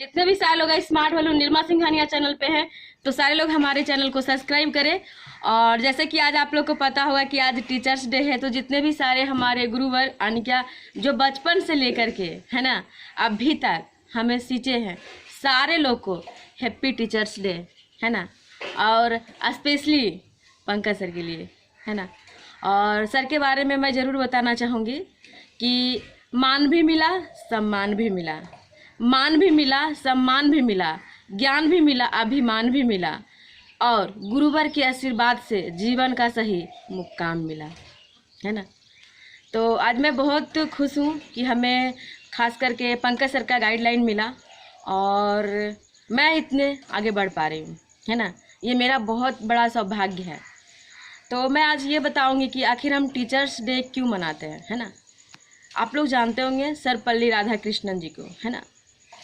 जितने भी सारे लोग स्मार्ट वालों निर्मा सिंघानिया चैनल पे हैं तो सारे लोग हमारे चैनल को सब्सक्राइब करें। और जैसे कि आज आप लोग को पता होगा कि आज टीचर्स डे है, तो जितने भी सारे हमारे गुरुवर यानी क्या जो बचपन से लेकर के है ना अभी तक हमें सींचे हैं, सारे लोग को हैप्पी टीचर्स डे है ना। और स्पेशली पंकज सर के लिए है ना। और सर के बारे में मैं ज़रूर बताना चाहूँगी कि मान भी मिला, सम्मान भी मिला, मान भी मिला, सम्मान भी मिला, ज्ञान भी मिला, अभिमान भी मिला और गुरुवर के आशीर्वाद से जीवन का सही मुकाम मिला है ना। तो आज मैं बहुत खुश हूँ कि हमें खास करके पंकज सर का गाइडलाइन मिला और मैं इतने आगे बढ़ पा रही हूँ है ना। ये मेरा बहुत बड़ा सौभाग्य है। तो मैं आज ये बताऊँगी कि आखिर हम टीचर्स डे क्यों मनाते हैं है ना। आप लोग जानते होंगे सर्वपल्ली राधाकृष्णन जी को है ना,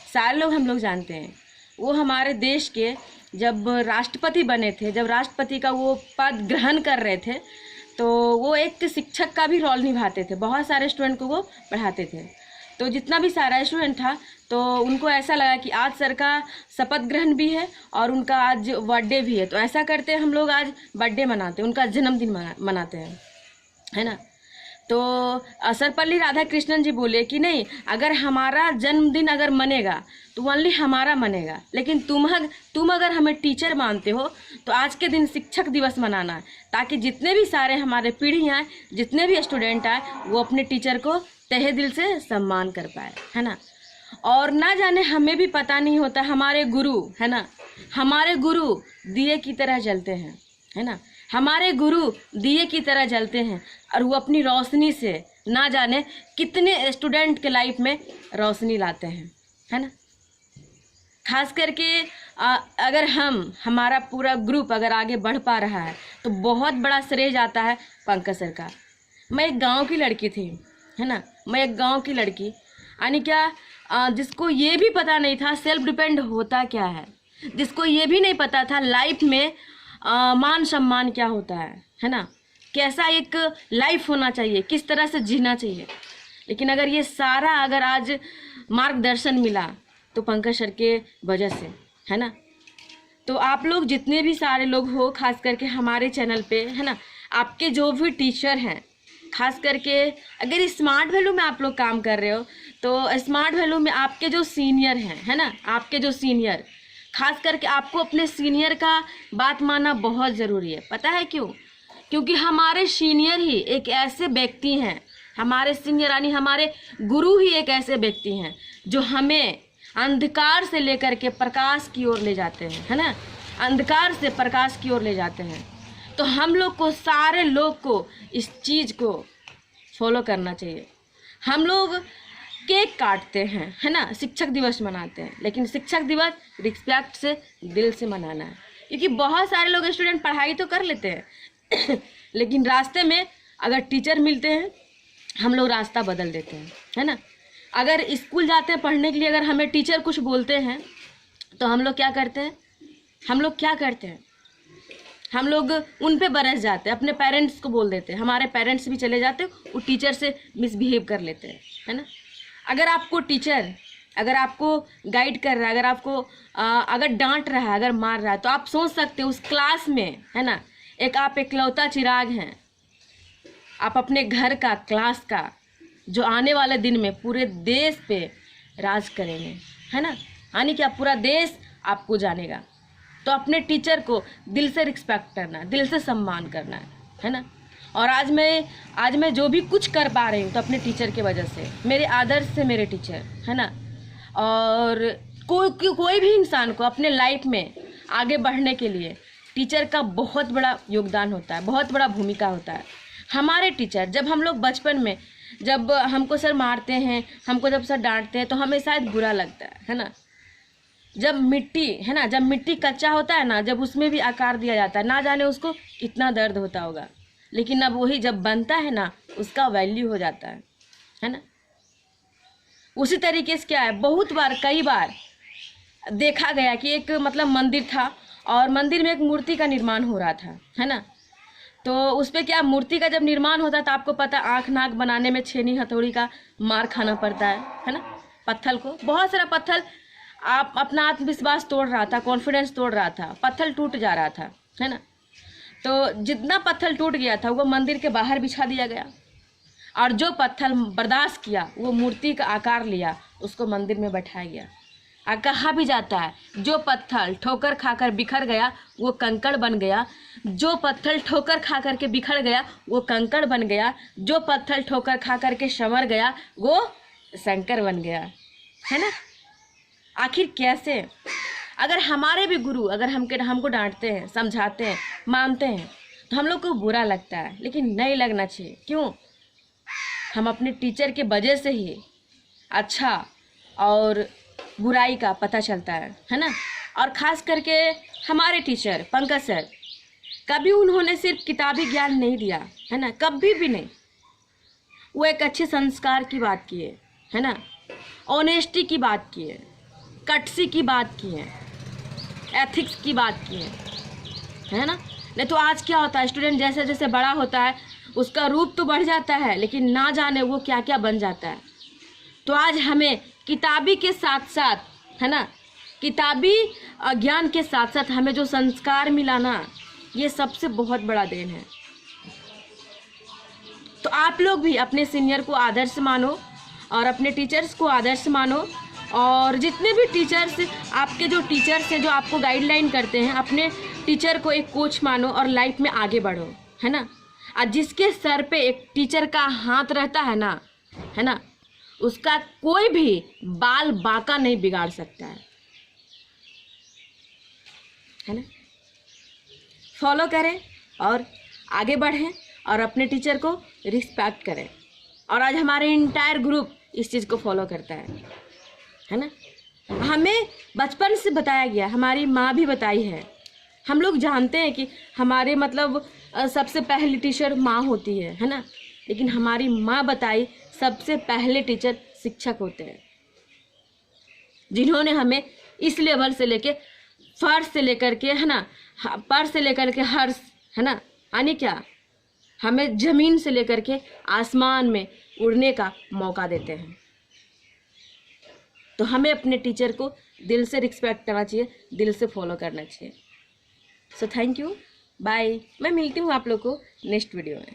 सारे लोग हम लोग जानते हैं। वो हमारे देश के जब राष्ट्रपति बने थे, जब राष्ट्रपति का वो पद ग्रहण कर रहे थे तो वो एक शिक्षक का भी रोल निभाते थे, बहुत सारे स्टूडेंट को वो पढ़ाते थे। तो जितना भी सारा स्टूडेंट था तो उनको ऐसा लगा कि आज सर का शपथ ग्रहण भी है और उनका आज बर्थडे भी है, तो ऐसा करते हैं हम लोग आज बर्थडे मनाते हैं, उनका जन्मदिन मनाते हैं है ना। तो सर्वपल्ली राधाकृष्णन जी बोले कि नहीं, अगर हमारा जन्मदिन अगर मनेगा तो ओनली हमारा मनेगा, लेकिन तुम अगर हमें टीचर मानते हो तो आज के दिन शिक्षक दिवस मनाना है, ताकि जितने भी सारे हमारे पीढ़ियाँ आए, जितने भी स्टूडेंट आए वो अपने टीचर को तहे दिल से सम्मान कर पाए है ना। और ना जाने हमें भी पता नहीं होता, हमारे गुरु है ना, हमारे गुरु दिए की तरह जलते हैं है ना, हमारे गुरु दिए की तरह जलते हैं और वो अपनी रोशनी से ना जाने कितने स्टूडेंट के लाइफ में रोशनी लाते हैं है ना। खास करके अगर हमारा पूरा ग्रुप अगर आगे बढ़ पा रहा है तो बहुत बड़ा श्रेय जाता है पंकज सर का। मैं एक गांव की लड़की थी है ना, मैं एक गांव की लड़की यानी क्या जिसको ये भी पता नहीं था सेल्फ डिपेंड होता क्या है, जिसको ये भी नहीं पता था लाइफ में मान सम्मान क्या होता है ना, कैसा एक लाइफ होना चाहिए, किस तरह से जीना चाहिए। लेकिन अगर ये सारा अगर आज मार्गदर्शन मिला तो पंकज सर के वजह से है ना। तो आप लोग जितने भी सारे लोग हो, खास करके हमारे चैनल पे है ना, आपके जो भी टीचर हैं, खास करके अगर स्मार्ट वैल्यू में आप लोग काम कर रहे हो तो स्मार्ट वैल्यू में आपके जो सीनियर हैं है ना, आपके जो सीनियर, खास करके आपको अपने सीनियर का बात मानना बहुत ज़रूरी है। पता है क्यों? क्योंकि हमारे सीनियर ही एक ऐसे व्यक्ति हैं, हमारे सीनियर यानी हमारे गुरु ही एक ऐसे व्यक्ति हैं जो हमें अंधकार से लेकर के प्रकाश की ओर ले जाते हैं है ना, अंधकार से प्रकाश की ओर ले जाते हैं। तो हम लोग को, सारे लोग को इस चीज़ को फॉलो करना चाहिए। हम लोग केक काटते हैं है ना, शिक्षक दिवस मनाते हैं, लेकिन शिक्षक दिवस रिस्पेक्ट से दिल से मनाना है। क्योंकि बहुत सारे लोग स्टूडेंट पढ़ाई तो कर लेते हैं लेकिन रास्ते में अगर टीचर मिलते हैं हम लोग रास्ता बदल देते हैं है ना। अगर स्कूल जाते हैं पढ़ने के लिए, अगर हमें टीचर कुछ बोलते हैं तो हम लोग क्या करते हैं, हम लोग उन पे बरस जाते हैं, अपने पेरेंट्स को बोल देते हैं, हमारे पेरेंट्स भी चले जाते हैं, वो टीचर से मिसबिहेव कर लेते हैं है ना। अगर आपको टीचर अगर आपको गाइड कर रहा है, अगर आपको अगर डांट रहा है, अगर मार रहा है, तो आप सोच सकते हो उस क्लास में है ना आप इकलौता चिराग हैं, आप अपने घर का, क्लास का, जो आने वाले दिन में पूरे देश पे राज करेंगे है ना, यानी कि पूरा देश आपको जानेगा। तो अपने टीचर को दिल से रिस्पेक्ट करना, दिल से सम्मान करना है ना। और आज मैं जो भी कुछ कर पा रही हूँ तो अपने टीचर की वजह से, मेरे आदर्श से मेरे टीचर है ना। और कोई भी इंसान को अपने लाइफ में आगे बढ़ने के लिए टीचर का बहुत बड़ा योगदान होता है, बहुत बड़ा भूमिका होता है। हमारे टीचर, जब हम लोग बचपन में जब हमको सर मारते हैं, हमको जब सर डांटते हैं तो हमें शायद बुरा लगता है ना। जब मिट्टी है ना, जब मिट्टी कच्चा होता है ना, जब उसमें भी आकार दिया जाता है, ना जाने उसको कितना दर्द होता होगा, लेकिन अब वही जब बनता है ना उसका वैल्यू हो जाता है ना। उसी तरीके से क्या है, बहुत बार, कई बार देखा गया कि एक मतलब मंदिर था और मंदिर में एक मूर्ति का निर्माण हो रहा था है ना। तो उस पर क्या, मूर्ति का जब निर्माण होता है तो आपको पता, आँख नाक बनाने में छेनी हथौड़ी का मार खाना पड़ता है ना। पत्थर को, बहुत सारा पत्थर आप अपना आत्मविश्वास तोड़ रहा था, कॉन्फिडेंस तोड़ रहा था, पत्थर टूट जा रहा था, है ना। तो जितना पत्थर टूट गया था वो मंदिर के बाहर बिछा दिया गया, और जो पत्थर बर्दाश्त किया वो मूर्ति का आकार लिया, उसको मंदिर में बैठाया गया। और कहा भी जाता है जो पत्थर ठोकर खाकर बिखर गया वो कंकड़ बन गया, जो पत्थर ठोकर खा कर के बिखर गया वो कंकड़ बन गया, जो पत्थर ठोकर खा कर के संवर गया वो शंकर बन गया, है ना। आखिर कैसे? अगर हमारे भी गुरु अगर हमको डांटते हैं, समझाते हैं, मानते हैं तो हम लोग को बुरा लगता है, लेकिन नहीं लगना चाहिए। क्यों? हम अपने टीचर के वजह से ही अच्छा और बुराई का पता चलता है ना। और ख़ास करके हमारे टीचर पंकज सर, कभी उन्होंने सिर्फ किताबी ज्ञान नहीं दिया, है ना, कभी भी नहीं। वो एक अच्छे संस्कार की बात किए, है ना, ऑनेस्टी की बात किए, कटसी की बात की है, एथिक्स की बात की है ना। नहीं तो आज क्या होता है, स्टूडेंट जैसे जैसे बड़ा होता है उसका रूप तो बढ़ जाता है, लेकिन ना जाने वो क्या क्या बन जाता है। तो आज हमें किताबी के साथ साथ, है ना, किताबी ज्ञान के साथ साथ हमें जो संस्कार मिला ना, ये सबसे बहुत बड़ा देन है। तो आप लोग भी अपने सीनियर को आदर्श मानो और अपने टीचर्स को आदर्श मानो, और जितने भी टीचर्स, आपके जो टीचर्स हैं जो आपको गाइडलाइन करते हैं, अपने टीचर को एक कोच मानो और लाइफ में आगे बढ़ो, है ना। और जिसके सर पे एक टीचर का हाथ रहता है ना, उसका कोई भी बाल बांका नहीं बिगाड़ सकता है ना। फॉलो करें और आगे बढ़ें और अपने टीचर को रिस्पेक्ट करें। और आज हमारे इंटायर ग्रुप इस चीज़ को फॉलो करता है ना। हमें बचपन से बताया गया, हमारी माँ भी बताई है। हम लोग जानते हैं कि हमारे मतलब सबसे पहली टीचर माँ होती है ना। लेकिन हमारी माँ बताई सबसे पहले टीचर शिक्षक होते हैं, जिन्होंने हमें इस लेवल से लेके फर्श से लेकर के, है ना, पर से लेकर के हर्ष, है ना, यानी क्या, हमें ज़मीन से लेकर के आसमान में उड़ने का मौका देते हैं। तो हमें अपने टीचर को दिल से रिस्पेक्ट करना चाहिए, दिल से फॉलो करना चाहिए। So thank you, bye. मैं मिलती हूँ आप लोग को नेक्स्ट वीडियो में।